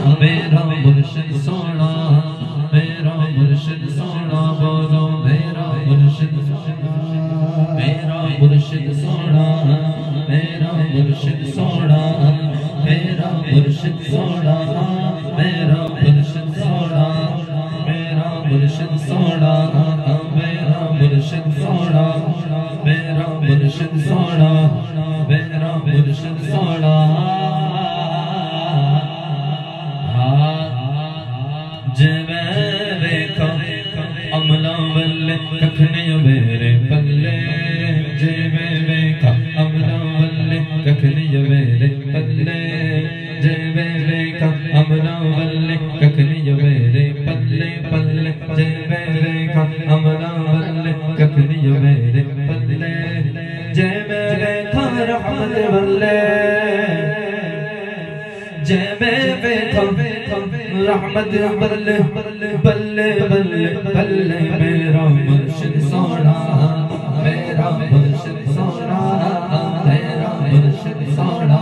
मेरा मुर्शिद सोना, मेरा मुर्शिद सोना, बोलो मेरा मुर्शिद सोना, मेरा मुर्शिद सोना, मेरा मुर्शिद सोना, मेरा मुर्शिद सोना, मेरा मुर्शिद सोना, मेरा मुर्शिद सोना, मेरा मुर्शिद सोना, मेरा मुर्शिद सोना, मेरा मुर्शिद सोना। जिवे वेखा अमला वल्ले कखने मेरे पल्ले, जिवे वेखा अमला वल्ले कखने मेरे पल्ले, जिवे वेखा अमला वल्ले कखने मेरे पल्ले पल्ले, जिवे वेखा अमला वल्ले कखने मेरे पल्ले, जिवे वेखा रहमत वल्ले, जिवे वेखा रहमत बल्ले बल्ले बल्ले बल्ले, मेरा मुर्शिद सोना, मेरा मुर्शिद सोना, मेरा मुर्शिद सोना,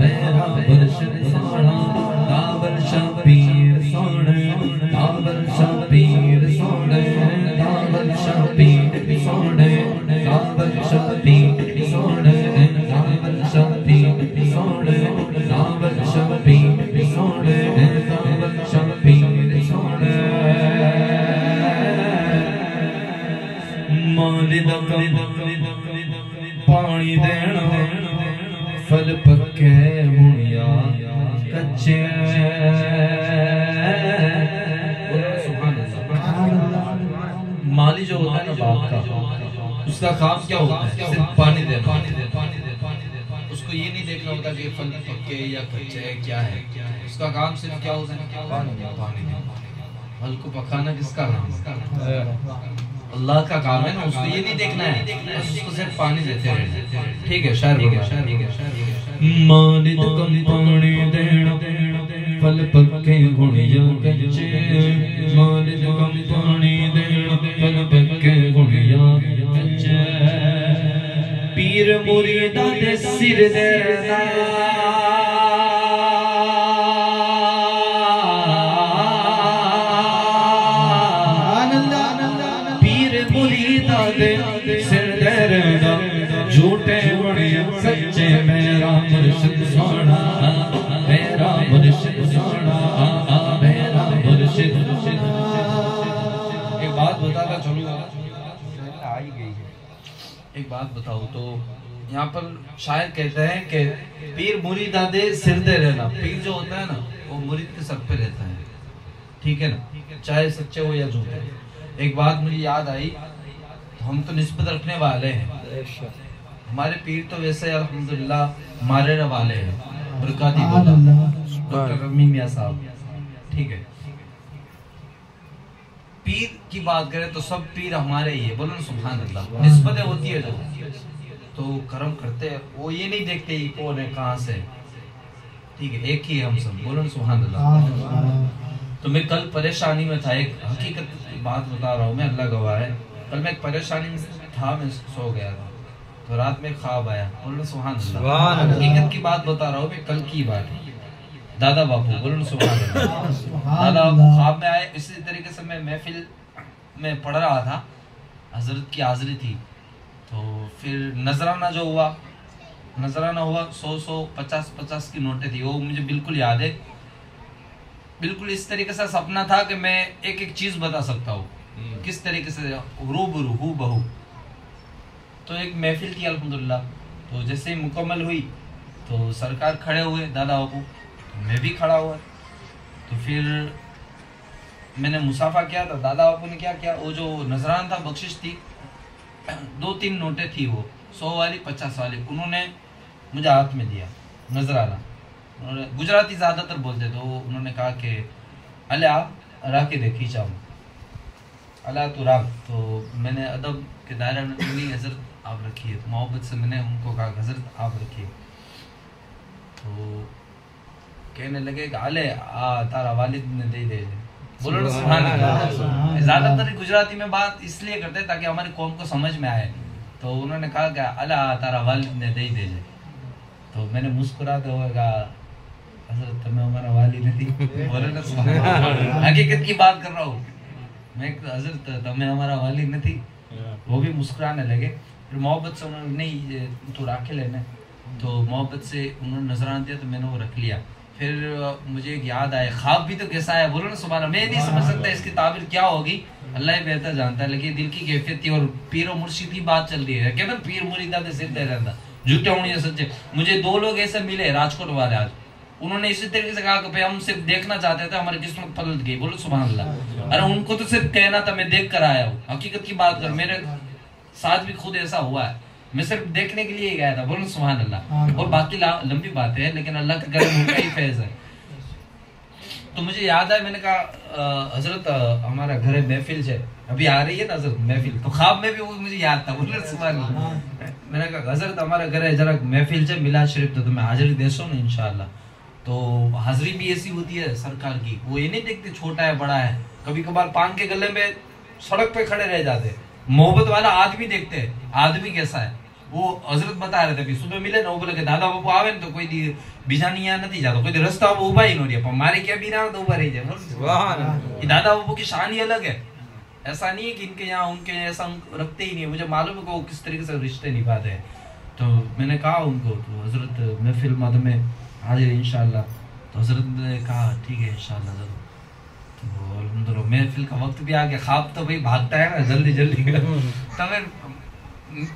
मेरा मुर्शिद सोना। काबल शबीर सोने, काबल शबीर सोने, काबल शबीर सोने, काबल शबीर सोने, काबल शबीर सोने, काबल शबीर सोने, काबल शबीर सोने। मालिद पानी देना, फल पक्के हुनिया कच्चे। माली जो होता है ना बाप का, उसका काम क्या होता है? सिर्फ पानी देना। उसको ये नहीं देखना होता कि फल पक्के या कच्चे है क्या है, उसका काम सिर्फ क्या होता है? पानी देना। फल को पकाना किसका काम है? अल्लाह का काम है ना, उसको ये नहीं देखना है, बस उसको सिर्फ पानी देते रहना। ठीक है, शायर मालिद कम पानी देना, फल पक्के गुणिया कच्चे, मालिद कम पानी देना, फल पक्के गुणिया कच्चे। पीर मुरीदा दे सिर देना, सिर दर्दा झूठे बड़े सच्चे, मेरा मुर्शिद सोना, मेरा मुर्शिद सोना, मेरा मुर्शिद। एक बात बताता चलूँ, आ ही गई है। एक बात बताओ तो यहाँ पर शायर कहते हैं कि पीर मुरीद आदे सिर दे रहना। पीर जो होता है ना, वो मुरीद के सर पे रहता है, ठीक है ना, चाहे सच्चे हो या झूठे। एक बात मुझे याद आई, हम तो निस्बत रखने वाले हैं, हमारे पीर तो वैसे अल्हम्दुलिल्लाह मारे वाले हैं, बरकाती डॉक्टर रमीन मियां साहब, ठीक है। पीर की बात करें तो सब पीर हमारे ही है, बोलो ना सुभान अल्लाह। निस्बतें होती है जो तो कर्म करते हैं, वो ये नहीं देखते ही कौन है कहाँ से, ठीक है, एक ही है हम सब, बोलो ना सुभान अल्लाह। तो मैं कल परेशानी में था, एक हकीकत की बात बता रहा हूँ मैं, अल्लाह गवाह है। कल मैं एक परेशानी में था, मैं सो गया था, तो रात में ख्वाब आया, बोलो सुभान अल्लाह। हकीकत की बात बता रहा हूँ मैं, कल की बात है। दादा बापू, बोलो सुभान अल्लाह। दादा बापू ख्वाब में आए। इसी तरीके से मैं महफिल में पढ़ रहा था, हजरत की हाजिरी थी, तो फिर नजराना जो हुआ, नजराना हुआ 100 50 की नोटें थी, वो मुझे बिल्कुल याद है। बिल्कुल इस तरीके से सपना था कि मैं एक एक चीज बता सकता हूँ, किस तरीके से रूबरू हूँ बहू। तो एक महफिल थी अल्हम्दुलिल्लाह, तो जैसे ही मुकम्मल हुई तो सरकार खड़े हुए, दादा बापू, तो मैं भी खड़ा हुआ। तो फिर मैंने मुसाफा किया, तो दादा बापू ने क्या किया, वो जो नजराना था, बख्शिश थी, 2-3 नोटें थी, वो 100 वाली 50 वाली, उन्होंने मुझे हाथ में दिया नजराना। उन्होंने गुजराती ज़्यादातर बोलते, तो उन्होंने कहा कि अला राके दे खींचा अला तो राग। तो मैंने अदब के दायरे में नहीं, हजरत आप रखिए, तो मोहब्बत से मैंने उनको कहा हजरत आप रखिए। तो कहने लगे कि अले तारा वालिद ने दे बोलो ना सुभान अल्लाह। ज़्यादातर गुजराती में बात इसलिए करते हैं ताकि हमारी कौम को समझ में आए। तो उन्होंने कहा कि अला तारा वालिद ने दे। तो मैंने मुस्कुराते हुए कहा हजरत तुम्हें हमारा वालिद वाली नहीं बोले ना सुभान अल्लाह। हकीकत की बात कर रहा हूँ मैं। हजरत तमें हमारा वाली नहीं, वो भी मुस्कुराने लगे। फिर मोहब्बत से उन्होंने नहीं तो राखे लेने, तो मोहब्बत से उन्होंने नजराना दिया तो मैंने वो रख लिया। फिर मुझे एक याद आया, ख्वाब भी तो कैसा है बोलो ना सुभान अल्लाह। मैं नहीं समझ सकता इसकी ताबीर क्या होगी, अल्लाह ही बेहतर जानता है। लेकिन दिल की कैफियत थी और पीर और मुर्शिद की बात चल रही है। कहते पीर मुरीदा दे सिर दे रहता झूठे होने सच्चे। मुझे 2 लोग ऐसे मिले राजकोट वाले आज, उन्होंने इसी तरीके से कहा कि हम सिर्फ देखना चाहते थे, हमारी किस्मत पलट गई। बोलो सुभान अल्लाह। अरे उनको तो सिर्फ कहना था, मैं देख कर आया हूँ। हकीकत की बात कर, मेरे साथ भी खुद ऐसा हुआ है, मैं सिर्फ देखने के लिए ही गया था। बोलो सुभान अल्लाह। और बाकी लंबी बातें हैं, लेकिन अल्लाह के करम उनका ही फैज है। तो मुझे याद है, मैंने कहा हजरत हमारा घर है, महफिल है अभी आ रही है ना हजरत महफिल, तो ख्वाब में भी वो मुझे याद था। बोलो सुभान अल्लाह। मैंने कहा हजरत हमारा घर है, जरा महफिल है मिलाद शरीफ, तो तुम्हें हाजिरी दे सो ना इंशाल्लाह। तो हाजिरी भी ऐसी होती है सरकार की, वो ये नहीं देखते छोटा है बड़ा है। कभी कभार पान के गले में सड़क पे खड़े रह जाते, मोहब्बत वाला आदमी देखते हैं आदमी कैसा है। वो हजरत बता रहे थे, सुबह मिले ना, वो बोले दादा बापू आवे तो कोई બીજાની यहाँ नहीं जाता, कोई रास्ता उभा ही नहीं रहा, हमारे क्या भी ना तो उभा रही जाए। दादा बापू की शान ही अलग है। ऐसा नहीं है कि इनके यहाँ उनके ऐसा रखते ही नहीं, मुझे मालूम है कि वो किस तरीके से रिश्ते निभाते हैं। तो मैंने कहा उनको, तो हजरत महफिल में हाजिर इंशाल्लाह। तो हजरत ने कहा ठीक है इंशाल्लाह जरूर। तो अल्हम्दुलिल्लाह महफिल का वक्त भी आ गया। ख्वाब तो भाई भागता है ना जल्दी जल्दी। तो मैं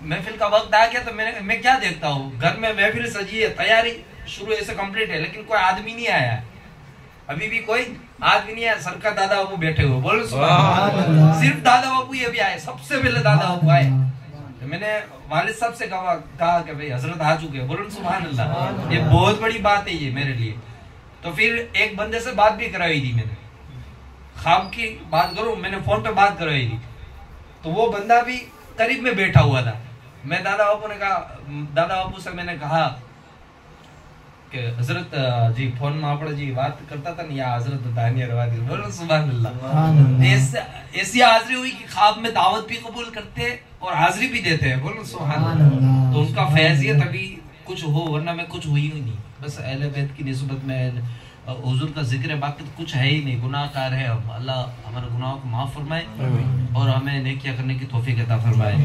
महफिल का वक्त आ गया, तो मैं क्या देखता हूँ, घर में महफिल सजी है, तैयारी शुरू ऐसे कंप्लीट है, लेकिन कोई आदमी नहीं आया है, अभी भी कोई आदमी नहीं आया। सरकार दादा बाबू बैठे हुए, बोलो सिर्फ दादा बाबू ही अभी आए, सबसे पहले दादा बाबू आए। तो मैंने वालिद साहब से कहा कि भाई हजरत आ चुके हैं, बोलो सुभान अल्लाह। ये बहुत बड़ी बात है ये मेरे लिए। तो फिर एक बंदे से बात भी कराई थी मैंने, ख्वाब की बात करूं, मैंने फोन पे बात कराई थी। तो वो बंदा भी करीब में बैठा हुआ था। मैं दादा बापू से मैंने कहा कि हजरत जी फोन में आपड़ा जी बात करता था ना, या हजरत दानिया रवादी, बोलो सुभान अल्लाह। ऐसी हाजिरी हुई कि ख्वाब में दावत भी कबूल करते और हाजिरी भी देते हैं, बोलो सुभान अल्लाह। तो उनका फैज़ ये तभी कुछ हो, वरना मैं कुछ हुई ही नहीं। बस अहले बैत की निस्बत में हुजूर का जिक्र है, बाकी तो कुछ है ही नहीं, गुनाहगार है हम। अल्लाह हमारे गुनाहों को माफ फरमाए और हमें नेकियां करने की तौफीक अता फरमाए।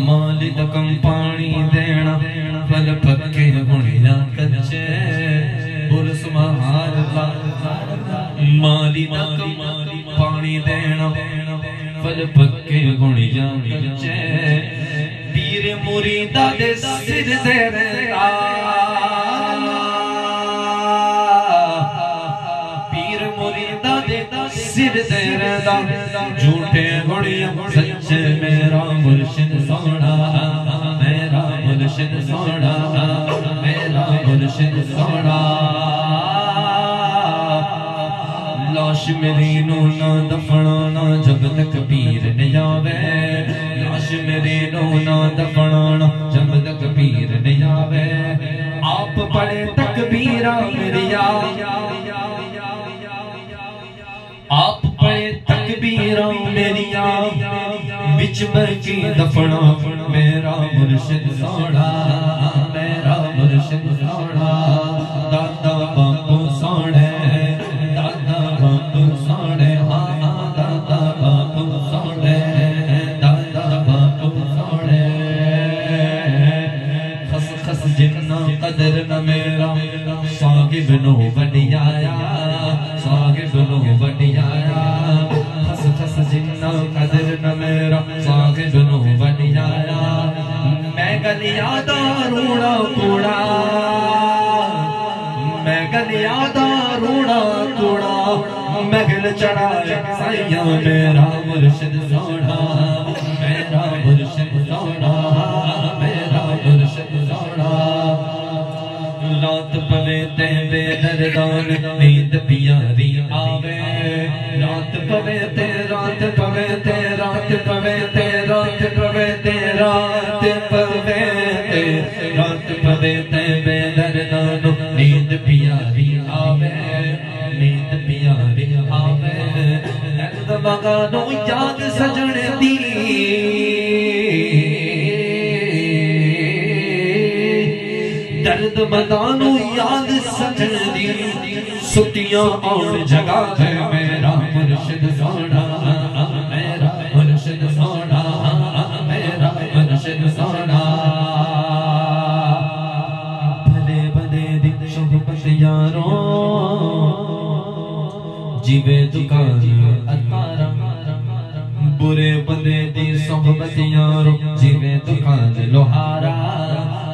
मालिकम पानी देना फल पक्के गुणिया कच्चे, बोल सुभान अल्लाह। मालिकम पानी देना फल पक्के गुणिया कच्चे, पीर मुरीदा दे सिर दे रहता, पीर मुरीदा दे सिर दे रहता, झूठे गुणिया सच्चे मेरा मुर्शिद सोना, मेरा मुर्शिद सोना, मेरा मुर्शिद सोना। लाश मेरी नू ना दफनाना जब तक पीर न आवे, लाश मेरी नू ना दफनाना जब तक पीर न आवे। आप पढ़े तकबीरा मेरिया, आप पढ़े तकबीरा मेरिया, बिच बची दफना मेरा मुर्शिद सोना, मेरा मुर्शिद सोना। दादा बापू सोने, दादा बापू सोने, हाँ दादा बापू सोने, दादा बापू सोने। खस खस जिन्ना कदर न मेरा, साहिब नो वडियाया, साहिब नो वडियाया। खस खस जिन्ना कदर न मेरा, साहिब नो वडियाया। मैं गलिया दा रूड़ा कूड़ा, मैं गलिया दा रूड़ा कूड़ा, महल चढ़ाया साइया मेरा मुर्शिद सोना, मेरा मुर्शिद सोना, मेरा मुर्शिद सोना। रात पवे ते बेदरदान नींद प्यारी आवे, रात पवे ते रात पवे ते रात पवे ते रात पवे ते रात पवे ते रात पवे ते बेदरदान नींद प्यारी आवे, नींद प्यारी आवे। दर्द मगानो याद सजण दी, दर्द मदानू याद सजन दी सुतियां आउण जगा है मेरा मुर्शिद सोना मेरा मुर्शिद सोना मेरा मुर्शिद सोना भले भले दिन सोहबत यारों जीवे दुकान अतारा बुरे बंदे दी सोहबत यारों जीवे दुकान लोहारा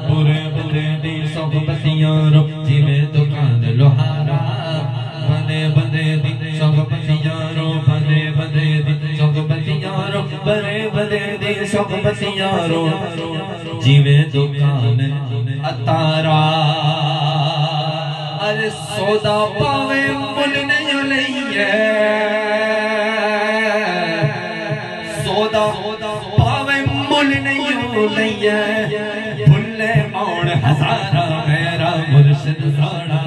बुरे बंदे दी सोहबत यारों जीवे दुकान लोहारा बंदे बंदे दी सोहबत यारों बंदे बंदे दी सोहबत यारों बड़े बंदे दी सोहबत यारों जीवे दुकान अतारा अरे सौदा पावे मुल नहीं लईए सौदा पावे मुल नहीं लईए भुल्ले मौन हजारा मेरा मुर्शिद सोना